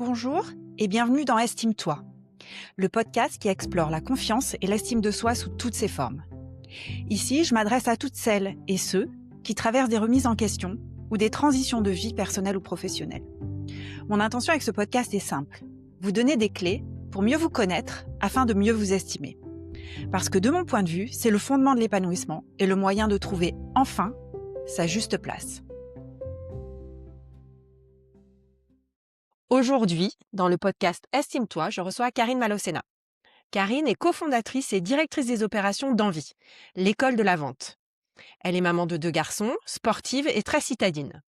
Bonjour et bienvenue dans Estime-toi, le podcast qui explore la confiance et l'estime de soi sous toutes ses formes. Ici, je m'adresse à toutes celles et ceux qui traversent des remises en question ou des transitions de vie personnelle ou professionnelle. Mon intention avec ce podcast est simple, vous donner des clés pour mieux vous connaître afin de mieux vous estimer. Parce que de mon point de vue, c'est le fondement de l'épanouissement et le moyen de trouver enfin sa juste place. Aujourd'hui, dans le podcast Estime-toi, je reçois Karine Malocena. Karine est cofondatrice et directrice des opérations d'Envie, l'école de la vente. Elle est maman de 2 garçons, sportive et très citadine.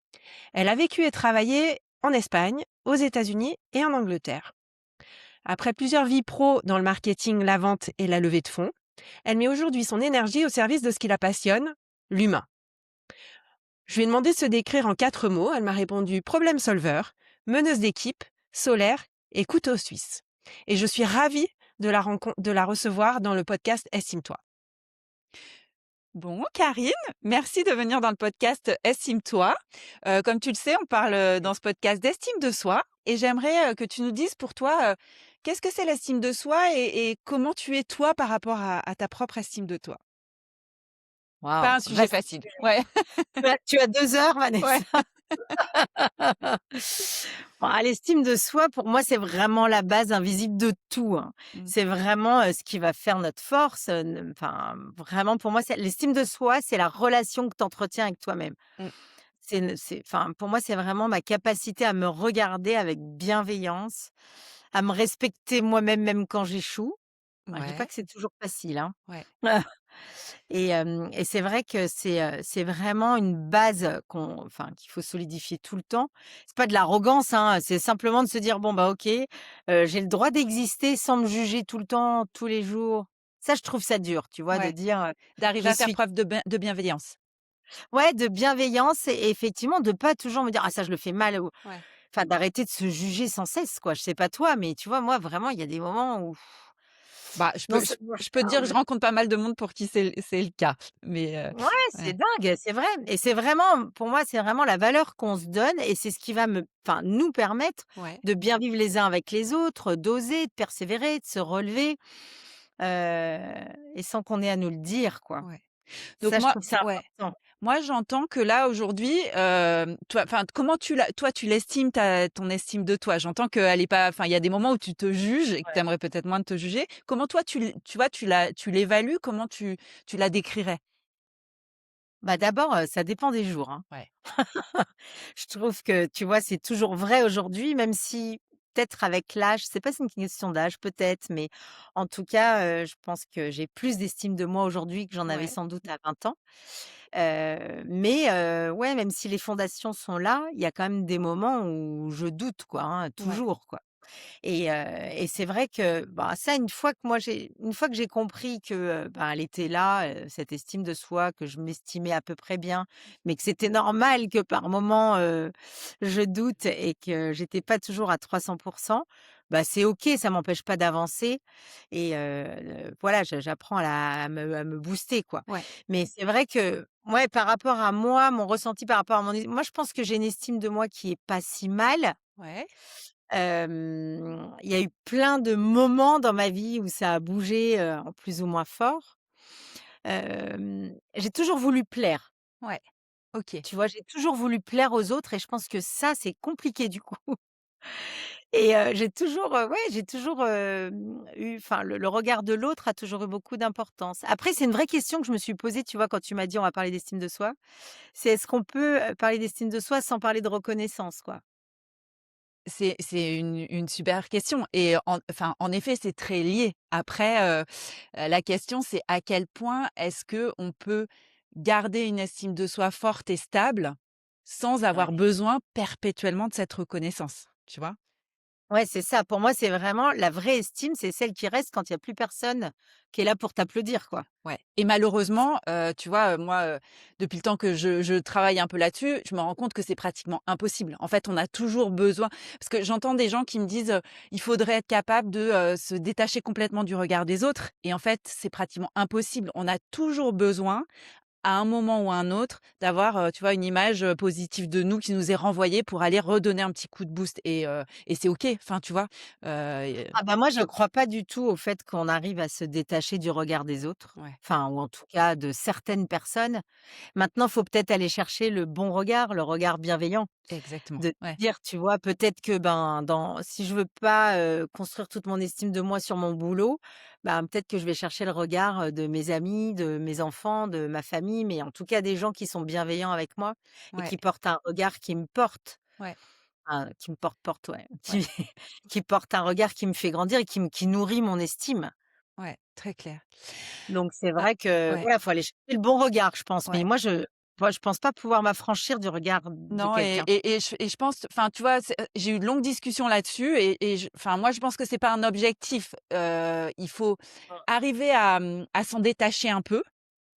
Elle a vécu et travaillé en Espagne, aux États-Unis et en Angleterre. Après plusieurs vies pro dans le marketing, la vente et la levée de fonds, elle met aujourd'hui son énergie au service de ce qui la passionne, l'humain. Je lui ai demandé de se décrire en 4 mots. Elle m'a répondu problème solver, meneuse d'équipe, solaire et couteau suisse. Et je suis ravie de la recevoir dans le podcast Estime-toi. Bon, Karine, merci de venir dans le podcast Estime-toi. Comme tu le sais, on parle dans ce podcast d'estime de soi. Et j'aimerais que tu nous dises pour toi, qu'est-ce que c'est l'estime de soi et comment tu es toi par rapport à ta propre estime de toi. Pas Waouh, un sujet vaste facile. sujet. Ouais, Tu as 2 heures, ouais. Vanessa. Bon, l'estime de soi, pour moi, c'est vraiment la base invisible de tout, hein. Mmh. C'est vraiment, ce qui va faire notre force, vraiment pour moi, c'est l'estime de soi, c'est la relation que tu entretiens avec toi-même. Mmh. Pour moi, c'est vraiment ma capacité à me regarder avec bienveillance, à me respecter moi-même, même quand j'échoue. Alors, je dis pas Ouais, que c'est toujours facile, hein. ouais. Et c'est vrai que c'est vraiment une base qu'il faut solidifier tout le temps. C'est pas de l'arrogance, hein, c'est simplement de se dire: «Bon, bah, OK, j'ai le droit d'exister sans me juger tout le temps, tous les jours». Ça, je trouve ça dur, tu vois? De Ouais, dire, d'arriver «Je à faire suis» preuve de bienveillance. ouais, de bienveillance et effectivement de pas toujours me dire: «Ah ça, je le fais mal» ou Ouais. enfin d'arrêter de se juger sans cesse, quoi. Je sais pas toi, mais tu vois, moi, vraiment, il y a des moments où Bah, je non peux je seulement je je peux te dire que je rencontre pas mal de monde pour qui c'est le cas, mais ouais, c'est ouais. dingue, c'est vrai et c'est vraiment pour moi, c'est vraiment la valeur qu'on se donne et c'est ce qui va nous permettre Ouais, de bien vivre les uns avec les autres, d'oser, de persévérer, de se relever, et sans qu'on ait à nous le dire, quoi. ouais. Donc Ça, je moi trouve ça ouais, important. moi j'entends que là aujourd'hui, toi enfin comment tu l'estimes ton estime de toi? J'entends qu'elle est pas enfin il y a des moments où tu te juges et que tu Ouais. aimerais peut-être moins te juger. Comment toi tu vois, tu l'évalues? Comment tu la décrirais? Bah, d'abord, ça dépend des jours, hein. Ouais. Je trouve que, tu vois, c'est toujours vrai aujourd'hui, même si peut-être avec l'âge, c'est pas si une question d'âge peut-être, mais en tout cas, je pense que j'ai plus d'estime de moi aujourd'hui que j'en avais Ouais. sans doute à 20 ans. Ouais, même si les fondations sont là, il y a quand même des moments où je doute quoi, hein, Ouais. toujours quoi. Et c'est vrai que, bah, ça une fois que j'ai compris que, elle était là, cette estime de soi, que je m'estimais à peu près bien, mais que c'était normal que par moments, je doute et que j'étais pas toujours à 300, bah, c'est OK, ça m'empêche pas d'avancer et voilà, j'apprends à me booster, quoi. Ouais. Mais c'est vrai que, ouais, par rapport à moi, mon ressenti par rapport à moi, je pense que j'ai une estime de moi qui est pas si mal. Ouais. Il y a eu plein de moments dans ma vie où ça a bougé, en plus ou moins fort. J'ai toujours voulu plaire, Ouais. OK. tu vois? J'ai toujours voulu plaire aux autres et je pense que ça, c'est compliqué du coup et j'ai toujours, eu le regard de l'autre a toujours eu beaucoup d'importance. Après, c'est une vraie question que je me suis posée, tu vois? Quand tu m'as dit: «On va parler d'estime de soi», c'est est-ce qu'on peut, parler d'estime de soi sans parler de reconnaissance, quoi? C'est une super question et en effet, c'est très lié. Après, la question, c'est à quel point est-ce que on peut garder une estime de soi forte et stable, sans avoir Ouais. besoin perpétuellement de cette reconnaissance, tu vois? Ouais, c'est ça. Pour moi, c'est vraiment la vraie estime, c'est celle qui reste quand il y a plus personne qui est là pour t'applaudir, quoi. Ouais et malheureusement, tu vois, moi, depuis le temps que je travaille un peu là-dessus, je me rends compte que c'est pratiquement impossible. En fait, on a toujours besoin parce que j'entends des gens qui me disent, «Il faudrait être capable de, se détacher complètement du regard des autres» et en fait, c'est pratiquement impossible. On a toujours besoin à un moment ou à un autre, d'avoir, tu vois, une image, positive de nous qui nous est renvoyée pour aller redonner un petit coup de boost et c'est OK. Enfin, tu vois? Et Ah bah, moi, je crois pas du tout au fait qu'on arrive à se détacher du regard des autres, ouais, enfin ou en tout cas de certaines personnes. Maintenant, faut peut-être aller chercher le bon regard, le regard bienveillant. exactement, De ouais, dire, tu vois, peut-être que, ben, dans si je veux pas, construire toute mon estime de moi sur mon boulot, ben, peut-être que je vais chercher le regard, de mes amis, de mes enfants, de ma famille, mais en tout cas des gens qui sont bienveillants avec moi et ouais, qui portent un regard qui me porte. ouais, Qui me porte, ouais, ouais, qui porte un regard qui me fait grandir et qui nourrit mon estime. ouais, très clair. Donc c'est Heu, vrai que, ouais, voilà, faut aller chercher le bon regard, je pense. Mais ouais. moi, je pense pas pouvoir m'affranchir du regard de Non quelqu'un. je pense enfin, tu vois, j'ai eu de longues discussions là-dessus et je enfin, moi, je pense que c'est pas un objectif. Il faut Mmh. arriver à s'en détacher un peu,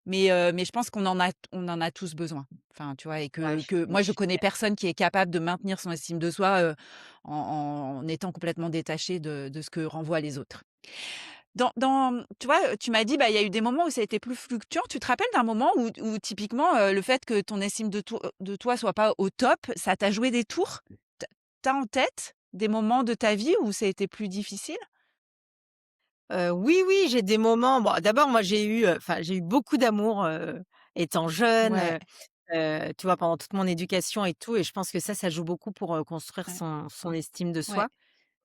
mais je pense qu'on en a tous besoin. Enfin, tu vois? Et Ouais, que moi, je connais personne qui est capable de maintenir son estime de soi, en étant complètement détaché de ce que renvoient les autres. Tu vois, tu m'as dit, bah, il y a eu des moments où ça a été plus fluctuant. Tu te rappelles d'un moment où typiquement, le fait que ton estime de toi soit pas au top, ça t'a joué des tours? Tu as en tête des moments de ta vie où ça a été plus difficile? Oui, oui, j'ai des moments bon, d'abord, moi, j'ai eu beaucoup d'amour, étant jeune, Ouais, tu vois, pendant toute mon éducation et tout et je pense que ça joue beaucoup pour, construire ouais, son estime de ouais. soi.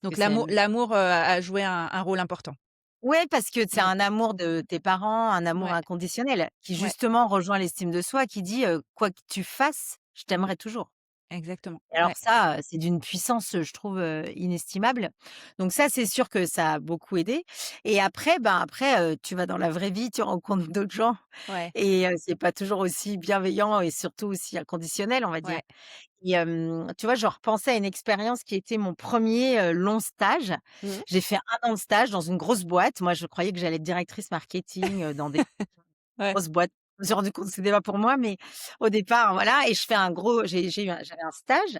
Donc Parce que l'amour, a joué un rôle important? ouais, parce que c'est Mmh. un amour de tes parents, un amour Ouais, inconditionnel qui ouais, justement rejoint l'estime de soi, qui dit, «Quoi que tu fasses, je mmh, t'aimerai toujours». exactement. Et alors Ouais, ça, c'est d'une puissance, je trouve, inestimable. Donc ça, c'est sûr que ça a beaucoup aidé et après, ben, après, tu vas dans la vraie vie, tu rencontres d'autres gens ouais, et c'est pas toujours aussi bienveillant et surtout aussi inconditionnel, on va dire. ouais. Et tu vois, je repensais à une expérience qui était mon premier long stage. Mmh. J'ai fait 1 an de stage dans une grosse boîte. Moi, je croyais que j'allais être directrice marketing, dans des Ouais. grosses boîtes. Je me suis rendu compte que c'était pas pour moi, mais au départ, voilà et je fais un gros j'avais un stage.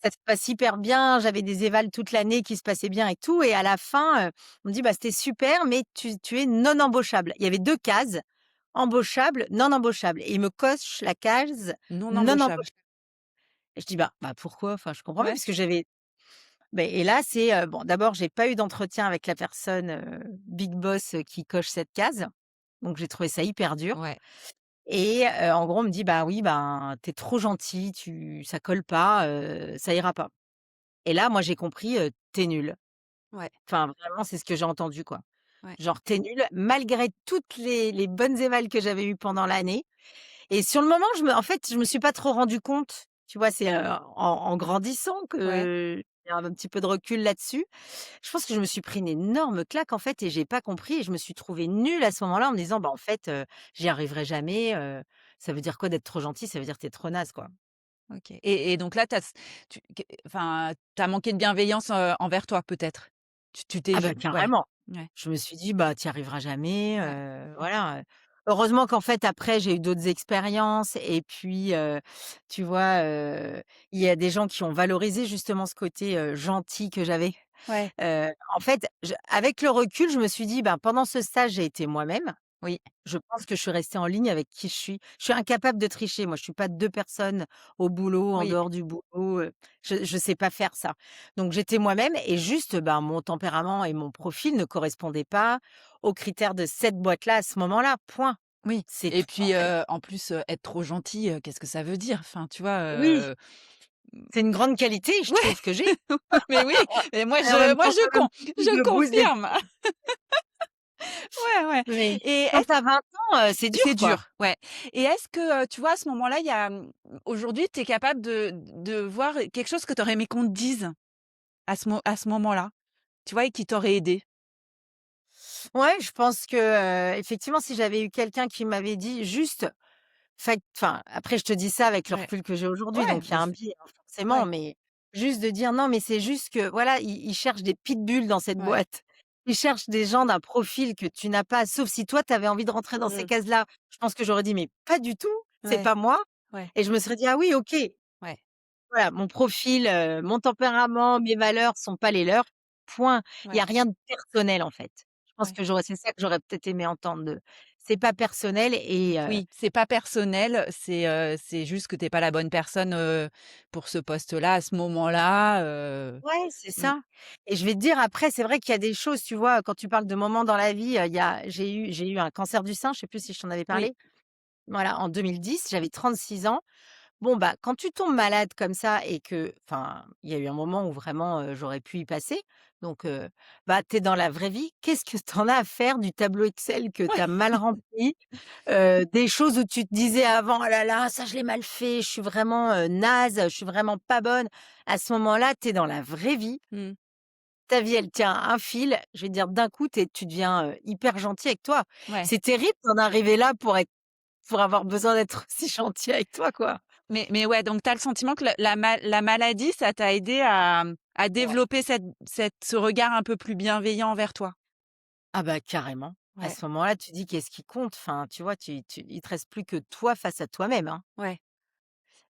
Ça se passe hyper bien, j'avais des évals toute l'année qui se passaient bien et tout et à la fin, on me dit: «Bah, c'était super, mais tu es non embauchable». Il y avait 2 cases, embauchable, non embauchable et il me coche la case Non non embauchable. embauchable et je dis: «Bah, pourquoi?» Enfin, je comprends pas Ouais, parce que j'avais beh et là, c'est, bon, d'abord, j'ai pas eu d'entretien avec la personne, big boss, qui coche cette case, donc j'ai trouvé ça hyper dur ouais, et en gros, on me dit: «Bah, oui, ben, tu es trop gentil, ça colle pas, ça ira pas» et là, moi, j'ai compris, «Tu es nul». ouais, Enfin, vraiment, c'est ce que j'ai entendu, quoi. ouais. Genre: «Tu es nul», malgré toutes les bonnes évals que j'avais eues pendant l'année et sur le moment, en fait, je me suis pas trop rendu compte, tu vois? C'est, en grandissant Ouais. que j'ai un petit peu de recul là-dessus. Je pense que je me suis pris une énorme claque, en fait et j'ai pas compris et je me suis trouvée nulle à ce moment-là en me disant: «Bah, en fait, j'y arriverai jamais, ça veut dire quoi d'être trop gentil? Ça veut dire que tu es trop naze, quoi». OK et donc là, tu as manqué de bienveillance, envers toi peut-être? Tu t'es Ah ju bah, ouais, carrément. ouais, Je me suis dit: «Bah, tu y arriveras jamais», ouais, voilà, heureusement qu'en fait après j'ai eu d'autres expériences et puis, tu vois, il y a des gens qui ont valorisé justement ce côté, gentil que j'avais. ouais, En fait, avec le recul, je me suis dit: «Ben, pendant ce stage, j'ai été moi-même». oui, Je pense que je suis restée en ligne avec qui je suis. Je suis incapable de tricher. Moi, je suis pas 2 personnes au boulot, en oui, dehors du boulot, je sais pas faire ça. Donc j'étais moi-même et juste, ben, mon tempérament et mon profil ne correspondaient pas aux critères de cette boîte-là, à ce moment-là, point. oui C'est et tout, en puis, fait. en plus, être trop gentil, qu'est-ce que ça veut dire? Enfin, tu vois, Oui, c'est une grande qualité, je ouais, trouve, que j'ai mais oui, mais moi et en même je moi temps, je ça me con je me booste des confirme. Ouais, ouais mais et quand tu est-ce as 20 ans, c'est c'est dur, quoi. dur, ouais et est-ce que, tu vois, à ce moment-là, aujourd'hui, tu es capable de voir quelque chose que tu aurais aimé qu'on te dise à ce moment-là, tu vois et qui t'aurait aidé? Ouais, je pense que, effectivement, si j'avais eu quelqu'un qui m'avait dit juste enfin, après je te dis ça avec le Ouais, recul que j'ai aujourd'hui, ouais, donc il y mais a un c biais, hein, forcément, ouais, mais juste de dire: «Non, mais c'est juste que voilà, ils cherchent des pitbulls dans cette ouais. boîte. Ils cherchent des gens d'un profil que tu n'as pas, sauf si toi tu avais envie de rentrer dans ces Mmh. cases-là». Je pense que j'aurais dit: «Mais pas du tout, c'est Ouais, pas moi» ouais, et je me serais dit: «Ah oui, OK, ouais, voilà, mon profil, mon tempérament, mes valeurs sont pas les leurs, point». Il y ouais, a rien de personnel, en fait. Je pense ouais. que c'est ça que j'aurais peut-être aimé entendre de c'est pas personnel et Oui, c'est pas personnel, c'est juste que tu es pas la bonne personne, pour ce poste-là, à ce moment-là, ouais, c'est mmh, ça et je vais te dire après, c'est vrai qu'il y a des choses, tu vois, quand tu parles de moments dans la vie, il y a j'ai eu un cancer du sein, je sais plus si je t'en avais oui, parlé. Voilà, en 2010, j'avais 36 ans. Bon, bah, quand tu tombes malade comme ça et que enfin, il y a eu un moment où vraiment, j'aurais pu y passer donc bah, tu es dans la vraie vie. Qu'est-ce que tu en as à faire du tableau Excel que tu as mal rempli? Des choses où tu te disais avant: «Oh là là, ça je l'ai mal fait, je suis vraiment, naze, je suis vraiment pas bonne». À ce moment-là, tu es dans la vraie vie. mmh, Ta vie, elle tient à un fil. Je vais te dire, d'un coup, tu deviens, hyper gentil avec toi. ouais. C'est terrible d'en arriver là pour avoir besoin d'être aussi gentil avec toi, quoi. Mais ouais, donc tu as le sentiment que la maladie, ça t'a aidé à Ouais. développer ce regard un peu plus bienveillant envers toi? Ah bah, carrément. À Ouais, ce moment-là, tu dis: «Qu'est-ce qui compte?» Enfin, tu vois, il te reste plus que toi face à toi-même, hein. ouais,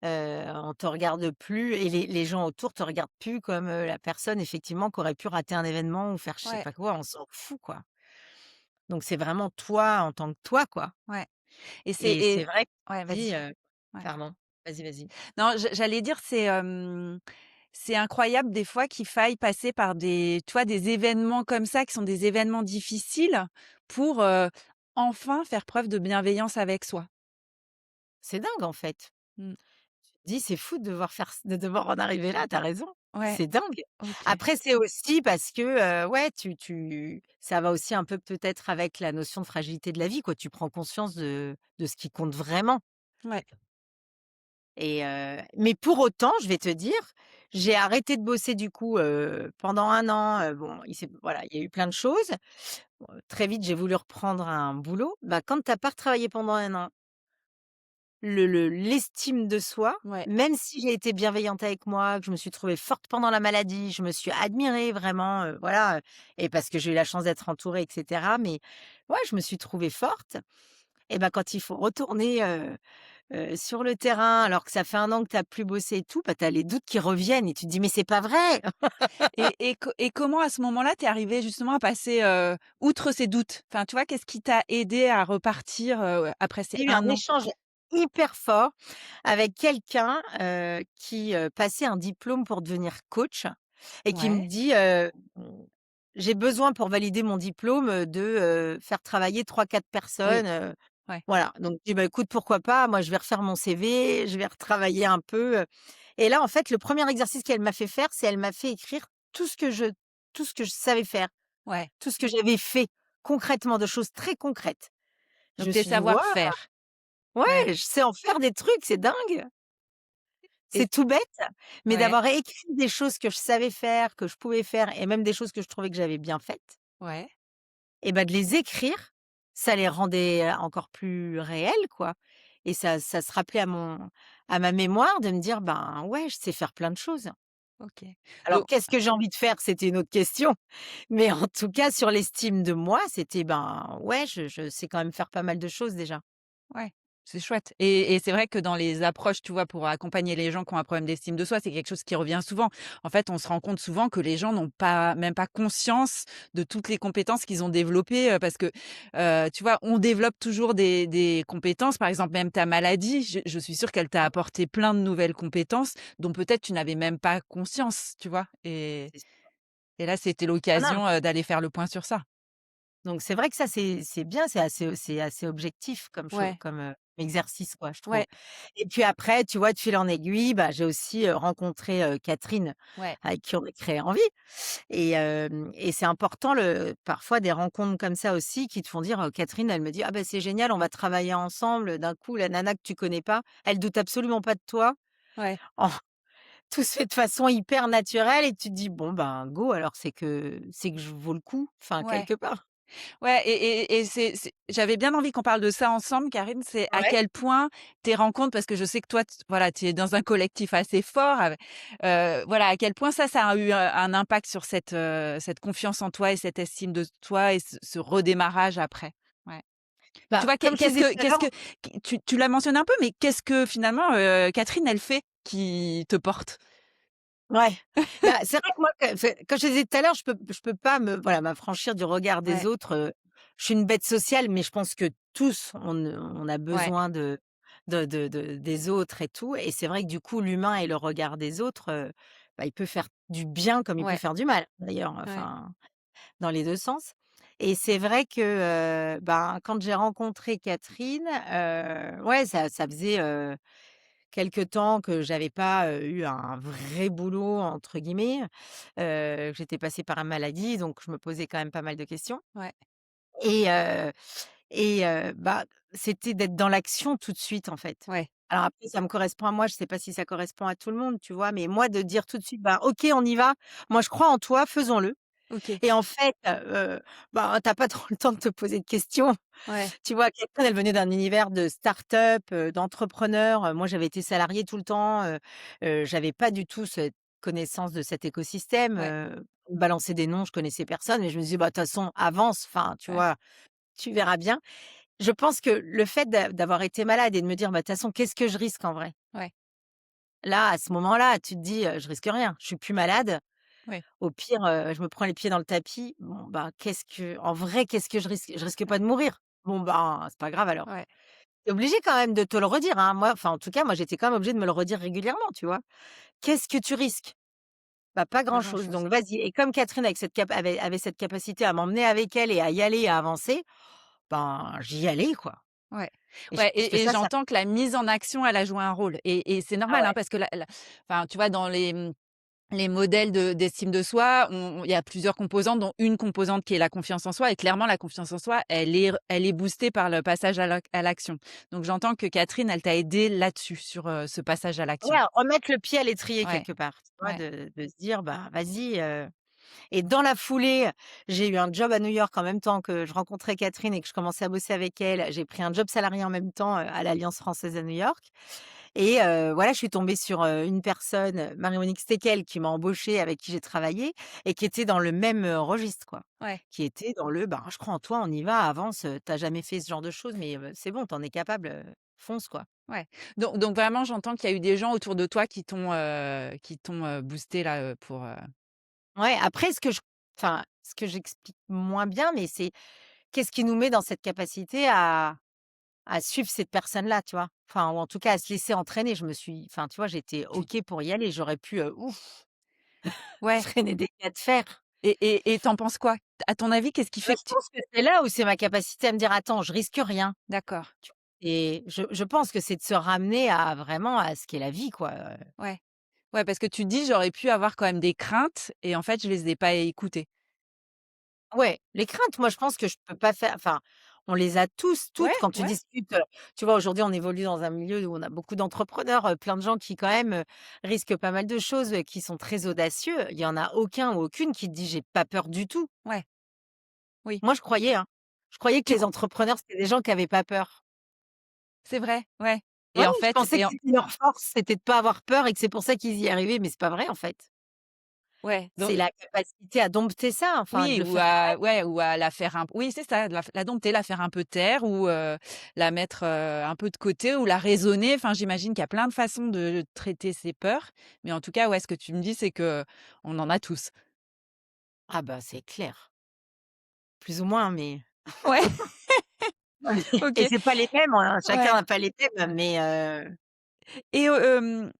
On te regarde plus et les gens autour te regardent plus comme, la personne effectivement qui aurait pu rater un événement ou faire je sais ouais, pas quoi, on s'en fout, quoi. Donc c'est vraiment toi en tant que toi, quoi ouais et c'est et c'est et vrai que ouais, tu dis, vas-y. Ouais. pardon, vas-y, vas-y. Non, j'allais dire, c'est incroyable des fois qu'il faille passer par des tu vois, des événements comme ça, qui sont des événements difficiles pour, enfin faire preuve de bienveillance avec soi. C'est dingue, en fait. Mmh. Tu te dis: «C'est fou de devoir en arriver là», tu as raison. Ouais, C'est dingue. OK. Après, c'est aussi parce que, ouais, tu ça va aussi un peu peut-être avec la notion de fragilité de la vie, quoi. Tu prends conscience de ce qui compte vraiment Ouais, et mais pour autant, je vais te dire, j'ai arrêté de bosser du coup, pendant 1 an, bon, il y a eu plein de choses. Très vite, j'ai voulu reprendre un boulot. Bah, quand tu as pas retravaillé pendant 1 an, l'estime de soi, ouais, même si j'ai été bienveillante avec moi, que je me suis trouvée forte pendant la maladie, je me suis admirée vraiment, voilà, et parce que j'ai eu la chance d'être entourée et cetera, mais ouais, je me suis trouvée forte et ben, quand il faut retourner, sur le terrain alors que ça fait 1 an que tu as plus bossé et tout, bah, tu as les doutes qui reviennent et tu te dis: «Mais c'est pas vrai!» et comment à ce moment-là, tu es arrivée justement à passer, outre ces doutes? Enfin, tu vois, qu'est-ce qui t'a aidé à repartir, après ces J'ai eu un 1 an? échange hyper fort avec quelqu'un, qui, passait un diplôme pour devenir coach et qui me Ouais, dit, «J'ai besoin pour valider mon diplôme, de, faire travailler 3-4 oui, personnes», ouais, voilà. Donc je dis: «Bah, écoute, pourquoi pas? Moi, je vais refaire mon CV, je vais retravailler un peu», et là, en fait, le premier exercice qu'elle m'a fait faire, c'est elle m'a fait écrire tout ce que je tout ce que je savais faire, ouais. tout ce que j'avais fait concrètement, de choses très concrètes. Je Donc me tes suis dit: «Waouh, savoir-faire. ouais, Ouais je sais en faire des trucs, c'est dingue!» et C'est tout bête, mais ouais, d'avoir écrit des choses que je savais faire, que je pouvais faire et même des choses que je trouvais que j'avais bien faites ouais. et bah, de les écrire, ça les rendait, encore plus réelles, quoi et ça se rappelait à ma mémoire de me dire: «Ben, ouais, je sais faire plein de choses». OK. Alors Donc qu'est-ce que j'ai envie de faire? C'était une autre question, mais en tout cas sur l'estime de moi, c'était, ben, ouais, je sais quand même faire pas mal de choses déjà. ouais, c'est chouette et c'est vrai que dans les approches, tu vois, pour accompagner les gens qui ont un problème d'estime de soi, c'est quelque chose qui revient souvent. En fait, on se rend compte souvent que les gens n'ont pas même pas conscience de toutes les compétences qu'ils ont développées, parce que, tu vois, on développe toujours des compétences. Par exemple, même ta maladie, je suis sûre qu'elle t'a Ouais, apporté plein de nouvelles compétences dont peut-être tu n'avais même pas conscience, tu vois? c'est sûr. Et là, c'était Ah non. l'occasion, d'aller faire le point sur ça. Donc c'est vrai que ça, c'est bien, c'est assez objectif Ouais, comme, exercice quoi, je trouve. ouais, Et puis après, tu vois, de fil en aiguille, bah, j'ai aussi, rencontré, Catherine ouais, avec qui on a créé Envie et c'est important parfois des rencontres comme ça aussi qui te font dire, Catherine, elle me dit: «Ah bah, c'est génial, on va travailler ensemble». D'un coup, la nana que tu connais pas, elle doute absolument pas de toi. ouais. En tout se fait de façon hyper naturelle et tu te dis: «Bon, ben, go alors c'est que je vaux le coup», enfin Ouais. quelque part. Ouais et c'est j'avais bien envie qu'on parle de ça ensemble, Karine. C'est à Ouais. quel point tes rencontres parce que je sais que toi, voilà, tu es dans un collectif assez fort voilà, à quel point ça a eu un impact sur cette confiance en toi et cette estime de toi et ce redémarrage après? Ouais. Tu Bah, vois, comme je disais tout à qu'est-ce l'heure. que tu l'as mentionné un peu, mais qu'est-ce que finalement, Catherine, elle fait qui te porte? Ouais. Bah, c'est vrai que moi, comme je disais tout à l'heure, je peux pas m'affranchir du regard des Ouais, autres, je suis une bête sociale, mais je pense que tous, on a Ouais, besoin des autres et tout. Et c'est vrai que du coup, l'humain et le regard des autres, bah, il peut faire du bien comme il peut ouais, faire du mal, d'ailleurs, ouais, enfin, dans les 2 sens. Et c'est vrai que, ben, quand j'ai rencontré Catherine, ouais, ça faisait, quelque temps que j'avais pas, eu un «vrai boulot» entre guillemets, que j'étais passée par une maladie, donc je me posais quand même pas mal de questions. ouais, Et bah, c'était d'être dans l'action tout de suite, en fait. ouais. Alors après, ça me correspond à moi, je sais pas si ça correspond à tout le monde, tu vois? Mais moi, de dire tout de suite: «Bah, OK, on y va. Moi, je crois en toi, faisons-le». OK. Et en fait, bah, tu pas trop le temps de te poser de questions. Ouais, Tu vois? Catherine, elle venait d'un univers de start-up, d'entrepreneurs. Moi, j'avais été salariée tout le temps, j'avais pas du tout cette connaissance de cet écosystème, ouais, on me des noms, je connaissais personne, mais je me disais: «Bah, de toute façon, avance, enfin, tu ouais, vois? Tu verras bien». Je pense que le fait d'avoir été malade et de me dire: «Bah, de toute façon, qu'est-ce que je risque en vrai?» ouais, Là, à ce moment-là, tu te dis: «Je risque rien, je suis plus malade. ouais, Au pire, je me prends les pieds dans le tapis. Bon, bah, qu'est-ce que je risque? Je risque pas de mourir. Bon, ben, c'est pas grave alors». ouais. Tu es obligé quand même de te le redire, hein. Moi, enfin, en tout cas, moi, j'étais quand même obligée de me le redire régulièrement, tu vois? «Qu'est-ce que tu risques?» Bah, pas Pas grand-chose, grand-chose. donc vas-y. Et comme Catherine avec cette cap avait cette capacité à m'emmener avec elle et à y aller, à avancer, ben, j'y allais, quoi. Ouais. Et je Ouais pense que et ça j'entends que la mise en action, elle a joué un rôle et c'est ah normal, hein, ouais. parce que la enfin, tu vois, dans les modèles d'estime de soi, il y a plusieurs composantes, dont une composante qui est la confiance en soi et clairement la confiance en soi, elle est boostée par le passage à l'action. Donc j'entends que Catherine, elle t'a aidée là-dessus, sur, ce passage à l'action. Ouais, remettre le pied à l'étrier Ouais, quelque part, tu vois? ouais, De se dire: «Bah, vas-y», et dans la foulée, j'ai eu un job à New York en même temps que je rencontrais Catherine et que je commençais à bosser avec elle. J'ai pris un job salarié en même temps, à l'Alliance française à New York. Et voilà, je suis tombée sur, une personne, Marie-Monique Steckel, qui m'a embauchée, avec qui j'ai travaillé et qui était dans le même, registre, quoi. ouais, Qui était dans le: «Ben, je crois en toi, on y va, avance, tu jamais fait ce genre de choses, mais c'est bon, tu en es capable, fonce, quoi». ouais. Donc vraiment, j'entends qu'il y a eu des gens autour de toi qui t'ont, boostée là, pour, Ouais, après ce que j'explique moins bien, mais c'est qu'est-ce qui nous met dans cette capacité à suivre cette personne-là, tu vois? Enfin, ou en tout cas à se laisser entraîner. Enfin, tu vois, j'étais OK pour y aller. J'aurais pu, ouf, ouais freiner des cas de fer. et tu penses quoi? À ton avis, qu'est-ce qui Bah, fait que je tu pense que c'est là où c'est ma capacité à me dire: «Attends, je risque rien». d'accord, Tu vois? Et je pense que c'est de se ramener à vraiment à ce qu'est la vie, quoi, ouais. Ouais, parce que tu te dis: «J'aurais pu avoir quand même des craintes et en fait, je les ai pas écoutées». Ouais, les craintes, moi, je pense que je peux pas faire enfin, on les a tous, Ouais, toutes. Quand tu ouais, discutes, tu vois, aujourd'hui, on évolue dans un milieu où on a beaucoup d'entrepreneurs, plein de gens qui, quand même, risquent pas mal de choses, qui sont très audacieux. Il y en a aucun ou aucune qui te dit: «J'ai pas peur du tout». ouais, oui. Moi, je croyais, hein. Je croyais que Tu les cro entrepreneurs, c'était des gens qui avaient pas peur. C'est vrai, ouais Ouais, et en je fait pensais que c'était leur force, c'était de pas avoir peur et que c'est pour ça qu'ils y arrivaient, mais c'est pas vrai, en fait. ouais, C'est la capacité à dompter ça, enfin, de oui le faire taire. ou à la faire un oui, c'est ça, la dompter, la faire un peu taire ou la mettre, un peu de côté ou la raisonner. Enfin, j'imagine qu'il y a plein de façons de traiter ses peurs, mais en tout cas, ouais, ce que tu me dis, c'est qu'on en a tous. Ah bah, c'est clair. Plus ou moins, mais Ouais, et OK, c'est pas les mêmes, hein, chacun ouais. n'a pas les mêmes, mais Et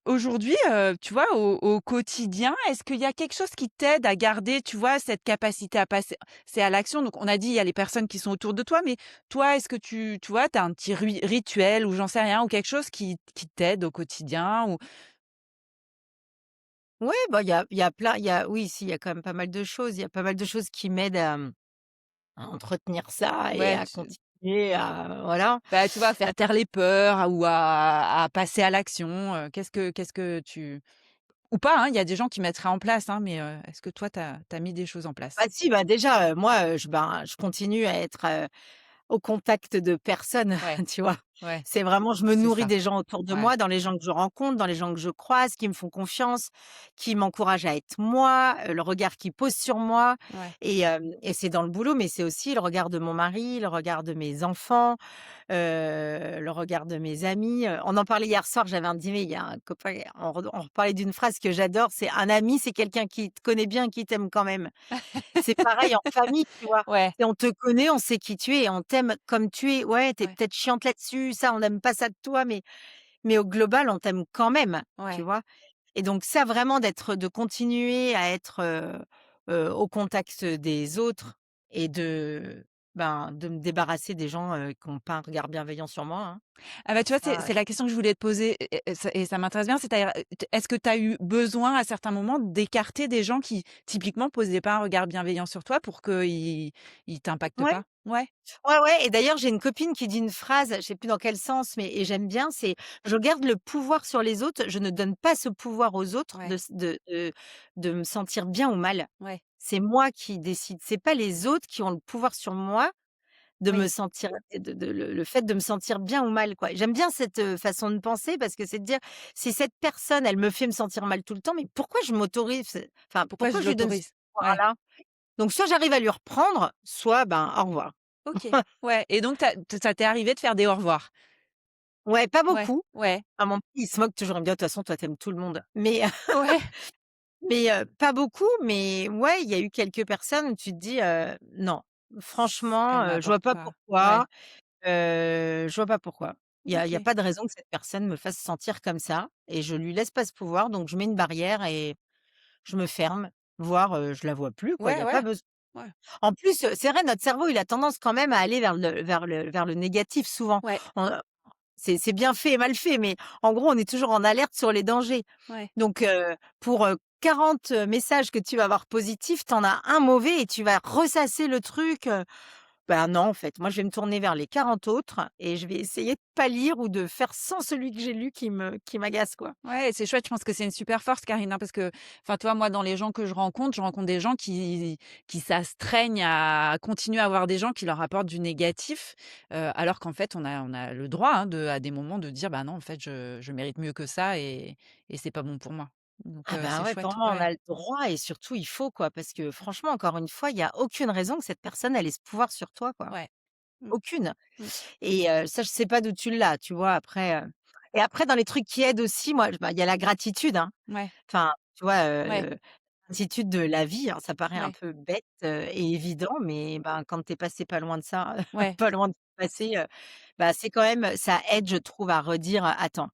aujourd'hui, tu vois, au quotidien, est-ce qu'il y a quelque chose qui t'aide à garder, tu vois, cette capacité à passer c'est à l'action? Donc on a dit, il y a les personnes qui sont autour de toi, mais toi, est-ce que tu vois, tu as un petit rituel ou j'en sais rien, ou quelque chose qui t'aide au quotidien ou ouais, bah, il y a plein il y a oui, si, il y a quand même pas mal de choses. Il y a pas mal de choses qui m'aident à entretenir ça et ouais, à continuer à voilà. bah, tu vois, faire taire les peurs ou à passer à l'action, qu'est-ce que tu ou pas, hein, il y a des gens qui mettraient en place, hein, mais est-ce que toi, tu as mis des choses en Bah, place? si, bah, déjà, moi, je continue à être, au contact de personnes, Ouais, tu vois? Ouais, C'est vraiment je me c'est nourris ça. des gens autour de Ouais, moi, dans les gens que je rencontre, dans les gens que je croise, qui me font confiance, qui m'encouragent à être moi, le regard qu'ils posent sur moi ouais. et c'est dans le boulot, mais c'est aussi le regard de mon mari, le regard de mes enfants, le regard de mes amis, on en parlait hier soir, j'avais un dîner, il y a un copain, on reparlait d'une phrase que j'adore, c'est: «Un ami, c'est quelqu'un qui te connaît bien, qui t'aime quand même». C'est pareil en famille, tu vois? Ouais, Et on te connaît, on sait qui tu es et on t'aime comme tu es. Ouais, tu es ouais, peut-être chiante là-dessus, ça, on n'aime pas ça de toi, mais au global, on t'aime quand même, tu ouais. vois? Et donc ça, vraiment de continuer à être, au contact des autres et de me débarrasser des gens, qui ont pas un regard bienveillant sur moi, hein. Ah bah, tu vois, c'est Ça, c'est la question que je voulais te poser et ça m'intéresse bien, c'est-à-dire, est-ce que tu as eu besoin à certains moments d'écarter des gens qui, typiquement, posaient pas un regard bienveillant sur toi pour qu'ils t'impactent ouais. pas? Ouais, Ouais, ouais et d'ailleurs, j'ai une copine qui dit une phrase, je sais plus dans quel sens, mais j'aime bien, c'est: «Je garde le pouvoir sur les autres, je ne donne pas ce pouvoir aux autres ouais, de me sentir bien ou mal. ouais, C'est moi qui décide, c'est pas les autres qui ont le pouvoir sur moi de me oui. sentir le fait de me sentir bien ou mal, quoi». J'aime bien cette, façon de penser parce que c'est de dire: «Si cette personne, elle me fait me sentir mal tout le temps, mais pourquoi je m'autorise enfin, Pourquoi pourquoi je je lui donne ce l'autorise? Ouais, pouvoir-là?» Donc soit j'arrive à lui reprendre, soit, ben, au revoir. OK. Ouais et donc ça t'est arrivé de faire des au revoir? Ouais, pas Ouais, beaucoup. ouais, Ah mon petit, il se moque toujours, il me dit: «De toute façon, toi, tu aimes tout le monde». Mais ouais. pas beaucoup, mais ouais, il y a eu quelques personnes où tu te dis: «Non, Elle franchement, je vois m'apporte pas pas. Ouais, pourquoi, je vois pas pourquoi». Il y a OK. pas de raison que cette personne me fasse sentir comme ça et je lui laisse pas ce pouvoir, donc je mets une barrière et je me ferme, voire, je la vois plus, quoi, il y Ouais, a pas ouais, besoin. ouais, En plus, c'est vrai, notre cerveau, il a tendance quand même à aller vers le négatif souvent. ouais, On c'est bien fait et mal fait, mais en gros, on est toujours en alerte sur les dangers. ouais. Donc pour, 40, messages que tu vas avoir positifs, tu en as un mauvais et tu vas ressasser le truc, bah, non, en fait, moi, je vais me tourner vers les 40 autres et je vais essayer de pas lire ou de faire sans celui que j'ai lu qui m'agace, quoi. Ouais, c'est chouette, je pense que c'est une super force Karine, hein, parce que, enfin, toi, moi, dans les gens que je rencontre des gens qui s'astreignent à continuer à avoir des gens qui leur apportent du négatif, alors qu'en fait, on a le droit, hein, à des moments de dire: «Bah, non, en fait, je mérite mieux que ça et c'est pas bon pour moi». Donc Ah bah, c'est ouais, pour chouette, moi, on ouais. a le droit et surtout, il faut, quoi, parce que franchement, encore une fois, il y a aucune raison que cette personne, elle ait ce pouvoir sur toi, quoi. Ouais. Mmh. Aucune. Mmh. Et ça, je sais pas d'où tu l'as, tu vois? Après, et après dans les trucs qui aident aussi, moi, bah, il y a la gratitude, hein. Ouais, Enfin, tu vois, ouais, gratitude de la vie, alors ça paraît un ouais, peu bête, et évident, mais ben, quand tu es passé pas loin de ça, ouais. pas loin de passer, bah, c'est quand même ça aide, je trouve, à redire: «Attends,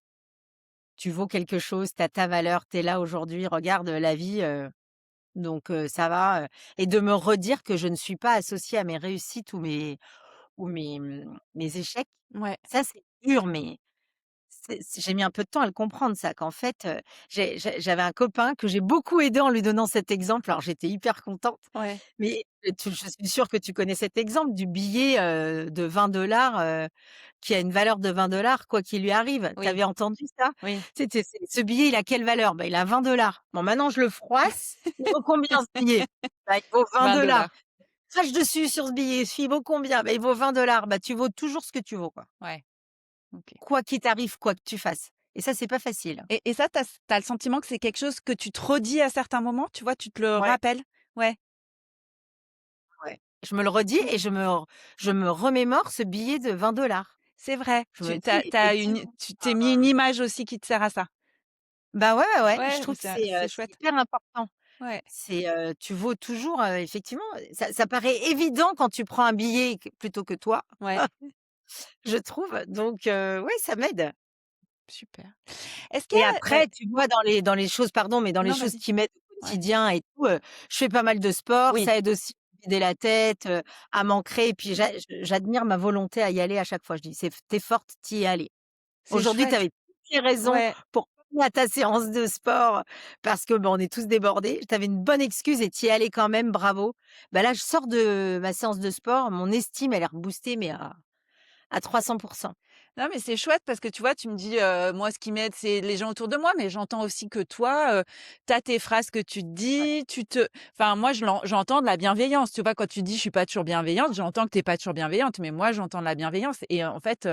tu vaux quelque chose, tu as ta valeur, tu es là aujourd'hui, regarde, la vie, donc ça va», et de me redire que je ne suis pas associée à mes réussites ou mes échecs. Ouais, Ça, c'est dur, mais j'ai mis un peu de temps à le comprendre ça, qu'en fait, j'avais un copain que j'ai beaucoup aidé en lui donnant cet exemple. Alors j'étais hyper contente, ouais. mais je suis sûre que tu connais cet exemple du billet, de 20 qui a une valeur de 20 quoi qu'il lui arrive. Tu Oui, avais entendu ça? oui. Tu sais, c'est ce billet, il a quelle valeur? Bah, il a 20. Bon, maintenant je le froisse, il vaut combien ce billet? Bah, il vaut 20. 20 Crache dessus sur ce billet, il vaut combien? Bah, il vaut 20. Bah, tu vaux toujours ce que tu vaux, quoi. Ouais, OK. Quoi qu'il t'arrive, quoi que tu fasses. Et ça, c'est pas facile. Et ça, tu as le sentiment que c'est quelque chose que tu te redis à certains moments, tu vois? Tu te le Ouais, rappelles? Ouais. ouais. Je me le redis Mmh. et je me remémore ce billet de 20. C'est vrai. Je me dis: Tu t'es mis une image aussi qui te sert à ça. bah, ouais, ouais, ouais, je Ouais, trouve que c'est c'est chouette. hyper important. Ouais, Tu vaux toujours, effectivement, ça paraît évident quand tu prends un billet plutôt que toi, ouais, je trouve, donc ouais, ça m'aide. super. Est-ce qu'il Et y a après, tu vois, dans les choses pardon, mais dans les non, choses vas-y. qui m'aident au Ouais. quotidien et tout, je fais pas mal de sport, Oui, ça aide aussi à vider la tête, à m'ancrer et puis j'admire ma volonté à y aller à chaque fois. Je dis: «C'est tu forte, tu y es allée. c'est Aujourd'hui, tu chouette. avais toutes les raisons Ouais, pour pas venir à ta séance de sport parce que, bah, on est tous débordés. Tu avais une bonne excuse et tu y es allée quand même, bravo». Bah, là, je sors de ma séance de sport, mon estime, elle est reboostée mais à 300. Non, mais c'est chouette parce que tu vois, tu me dis, moi, ce qui m'aide, c'est les gens autour de moi, mais j'entends aussi que toi, tu as tes phrases que tu te Ouais. dis, enfin, moi, j'entends de la bienveillance. Tu vois, quand tu dis: «Je suis pas toujours bienveillante», j'entends que tu es pas toujours bienveillante, mais moi, j'entends de la bienveillance et en fait,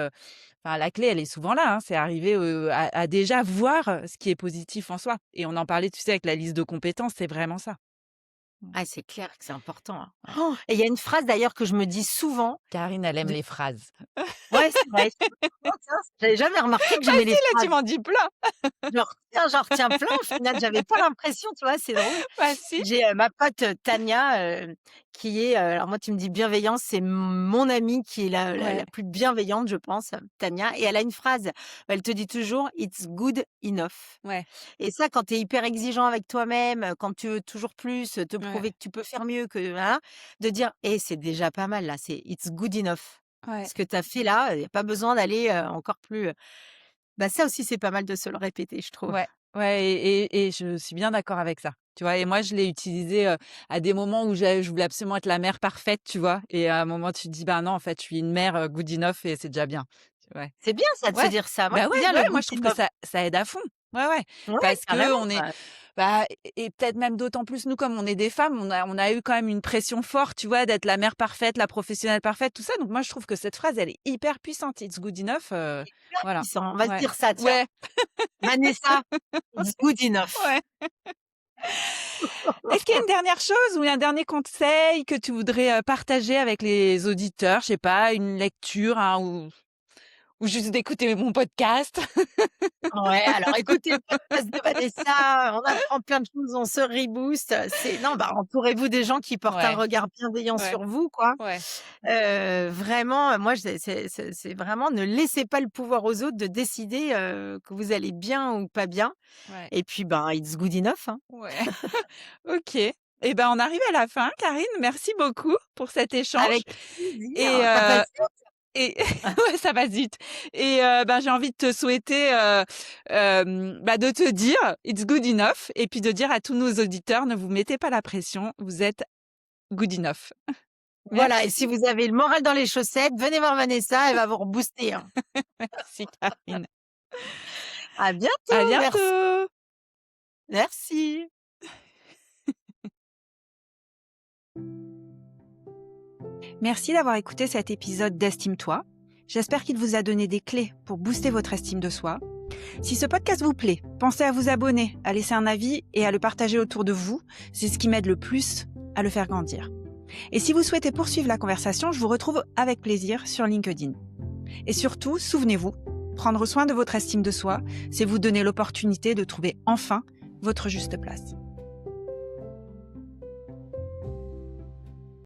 enfin, la clé, elle est souvent là, hein. C'est arriver, à déjà voir, ce qui est positif en soi et on en parlait, tu sais, avec la liste de compétences, c'est vraiment ça. Mmh. Ah, c'est clair que c'est important, hein. Ouais. Oh, et il y a une phrase d'ailleurs que je me dis souvent Karine, elle aime de les phrases. ouais, c'est vrai. Oh tiens, j'avais jamais remarqué que Bah j'aimais si, les là, tu phrases. m'en dis plein. J'en retiens plein au final, j'avais pas l'impression, tu vois? C'est drôle. Bah si. J'ai, ma pote, Tania, qui est, alors moi tu me dis bienveillance, c'est mon amie qui est la Ouais, plus bienveillante, je pense, Tania, et elle a une phrase, elle te dit toujours: «It's good enough», ouais, et ça, quand tu es hyper exigeant avec toi-même, quand tu veux toujours plus, te ouais, prouver que tu peux faire mieux, que voilà, de dire: «Eh, c'est déjà pas mal là, c'est it's good enough. ouais. Ce que tu as fait là, il y a pas besoin d'aller, encore plus», bah, ça aussi, c'est pas mal de se le répéter, je trouve. Ouais, ouais et je suis bien d'accord avec ça, tu vois? Et moi, je l'ai utilisé, à des moments où je voulais absolument être la mère parfaite, tu vois? Et à un moment, tu te dis: «Bah non, en fait, je suis une mère, good enough et c'est déjà bien». Ouais. C'est bien ça de se Ouais, dire ça. Moi, bah, j'aime ouais, bien ouais, le moi, good je trouve que enough. ça aide à fond. Ouais, ouais, Ouais, parce carrément, qu'on est ouais. bah et peut-être même d'autant plus, nous, comme on est des femmes, on a eu quand même une pression forte, tu vois? D'être la mère parfaite, la professionnelle parfaite, tout ça. Donc moi, je trouve que cette phrase, elle est hyper puissante. It's good enough, Super voilà. puissant. On va se Ouais. dire ça, tiens. Ouais, Vanessa, it's good enough. ouais. Est-ce qu'il y a une dernière chose ou un dernier conseil que tu voudrais, partager avec les auditeurs? Je sais pas, une lecture, hein, ou juste d'écouter mon podcast? Ouais, alors écoutez le podcast de Vanessa, on apprend plein de choses, on se rebooste. C'est non, bah, entourez-vous des gens qui portent un Ouais, regard bienveillant ouais, sur vous, quoi. ouais, Vraiment, moi, c'est vraiment ne laissez pas le pouvoir aux autres de décider, que vous allez bien ou pas bien, ouais, et puis, ben, it's good enough, hein. ouais. OK. Et ben, on arrive à la fin, Karine. Merci beaucoup pour cet échange Avec plaisir. et Tu passé? et ouais, ça va vite et ben, j'ai envie de te souhaiter, bah, de te dire: «It's good enough» et puis de dire à tous nos auditeurs: «Ne vous mettez pas la pression, vous êtes good enough». Voilà, et si Merci. vous avez le moral dans les chaussettes, venez voir Vanessa, elle va vous rebooster, hein. Merci Karine. À À bientôt, merci. bientôt. Merci. Merci d'avoir écouté cet épisode d'Estime-toi. J'espère qu'il vous a donné des clés pour booster votre estime de soi. Si ce podcast vous plaît, pensez à vous abonner, à laisser un avis et à le partager autour de vous. C'est ce qui m'aide le plus à le faire grandir. Et si vous souhaitez poursuivre la conversation, je vous retrouve avec plaisir sur LinkedIn. Et surtout, souvenez-vous, prendre soin de votre estime de soi, c'est vous donner l'opportunité de trouver enfin votre juste place.